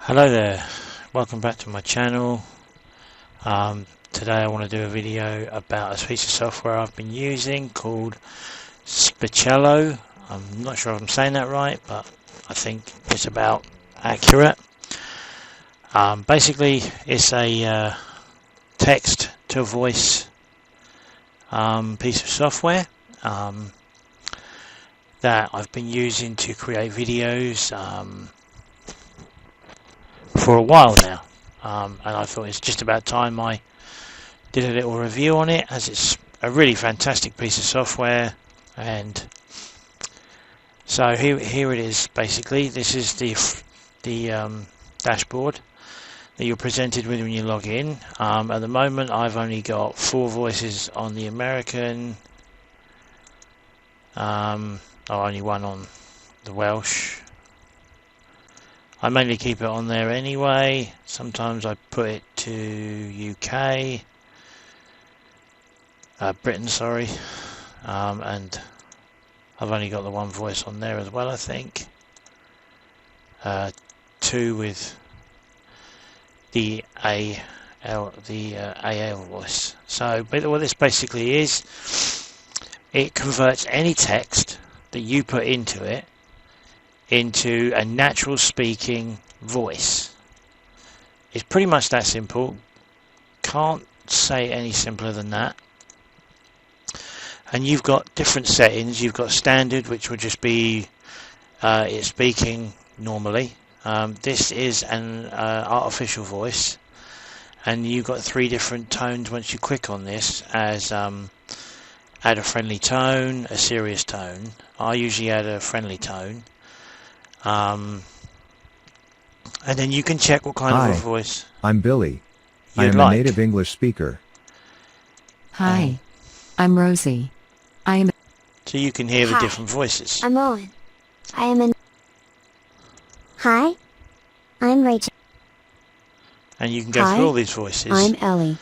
Hello there, welcome back to my channel. Today I want to do a video about a piece of software I've been using called Speechelo. I'm not sure if I'm saying that right, but I think it's about accurate. Basically it's a text to voice piece of software that I've been using to create videos for a while now, and I thought it's just about time I did a little review on it, as it's a really fantastic piece of software. And so here it is. Basically, this is the dashboard that you're presented with when you log in. At the moment I've only got 4 voices on the American, only one on the Welsh. I mainly keep it on there anyway. Sometimes I put it to UK, Britain, sorry, and I've only got the one voice on there as well, I think. 2 with the AL voice. So, but what this basically is, it converts any text that you put into it into a natural speaking voice. It's pretty much that simple. Can't say any simpler than that. And you've got different settings. You've got standard, which would just be it speaking normally. This is an artificial voice, and you've got 3 different tones once you click on this, as add a friendly tone, a serious tone. I usually add a friendly tone. And then you can check what kind of a voice. I'm Billy. I am a native English speaker. Hi, I'm Rosie. I am. So you can hear the different voices. I'm Owen. I am an. Hi, I'm Rachel. And you can go through all these voices. I'm Ellie.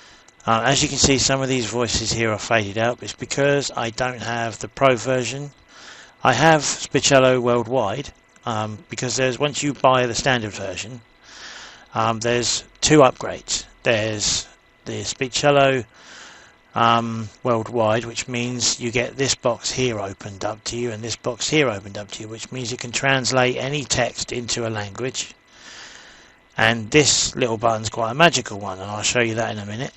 As you can see, some of these voices here are faded out. It's because I don't have the Pro version. I have Speechelo worldwide. Because once you buy the standard version, there's 2 upgrades. There's the Speechelo worldwide, which means you get this box here opened up to you and this box here opened up to you, which means you can translate any text into a language. And this little button's quite a magical one, and I'll show you that in a minute.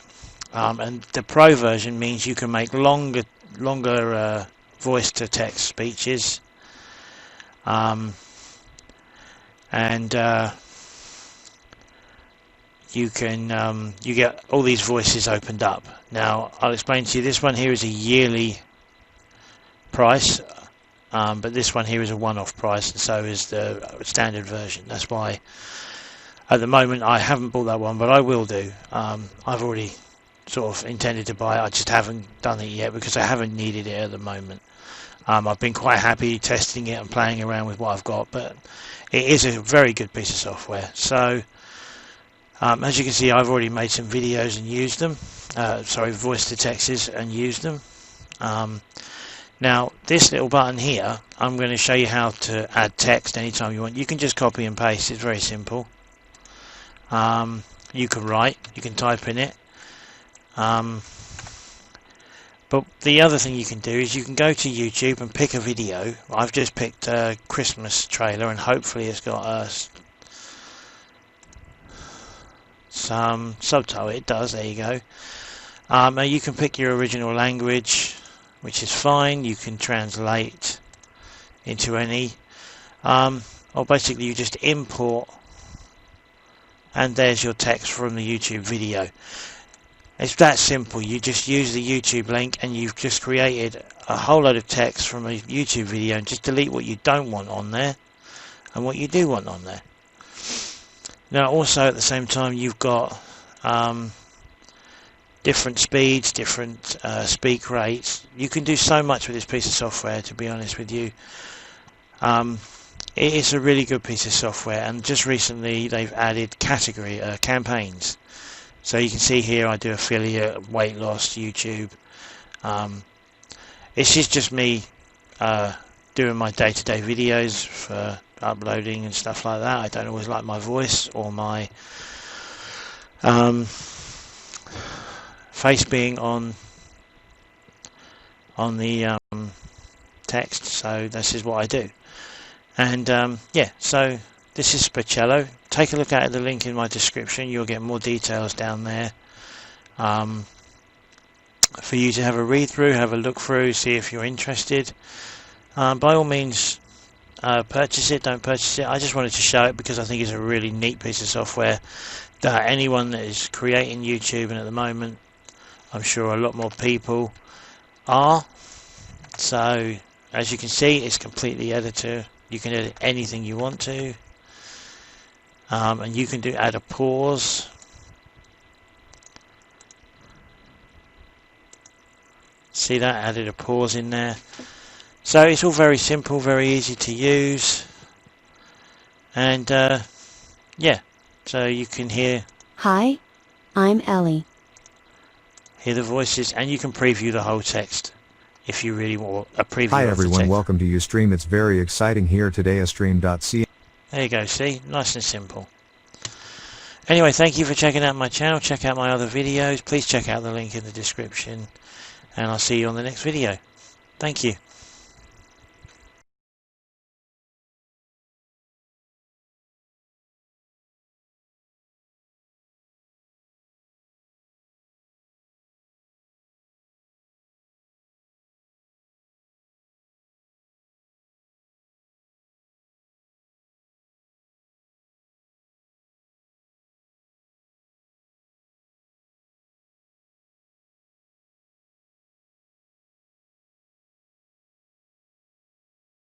And the Pro version means you can make longer voice to text speeches. And you get all these voices opened up. Now I'll explain to you, this one here is a yearly price, but this one here is a one-off price, and so is the standard version. That's why at the moment I haven't bought that one, but I will do. I've already sort of intended to buy it, I just haven't done it yet because I haven't needed it at the moment. I've been quite happy testing it and playing around with what I've got, but it is a very good piece of software. So as you can see, I've already made some videos and used them, voice to texts and used them. Now this little button here, I'm going to show you how to add text anytime you want. You can just copy and paste, it's very simple. You can write, you can type in it. But the other thing you can do is you can go to YouTube and pick a video. I've just picked a Christmas trailer, and hopefully it's got some subtitle. It does, there you go. Now you can pick your original language, which is fine. You can translate into any. Or basically you just import, and there's your text from the YouTube video. It's that simple. You just use the YouTube link and you've just created a whole load of text from a YouTube video, and just delete what you don't want on there and what you do want on there. Now also at the same time you've got different speeds, different speak rates. You can do so much with this piece of software, to be honest with you. It is a really good piece of software, and just recently they've added category campaigns. So you can see here I do affiliate, weight loss, YouTube. This is just me doing my day-to-day videos for uploading and stuff like that. I don't always like my voice or my face being on the text, so this is what I do. And yeah, so this is Speechelo. Take a look at the link in my description. You'll get more details down there for you to have a read through, have a look through, see if you're interested. By all means, purchase it, don't purchase it. I just wanted to show it because I think it's a really neat piece of software that anyone that is creating YouTube, and at the moment I'm sure a lot more people are. So as you can see, it's completely editor. You can edit anything you want to, and you can add a pause. See that? Added a pause in there. So it's all very simple, very easy to use, and yeah, so you can hear. Hi, I'm Ellie. Hear the voices, and you can preview the whole text if you really want a preview. Hi of everyone, the text. welcome to Ustream. It's very exciting here today. Ustream.ca. There you go. See, nice and simple. Anyway, thank you for checking out my channel. Check out my other videos. Please check out the link in the description, and I'll see you on the next video. Thank you.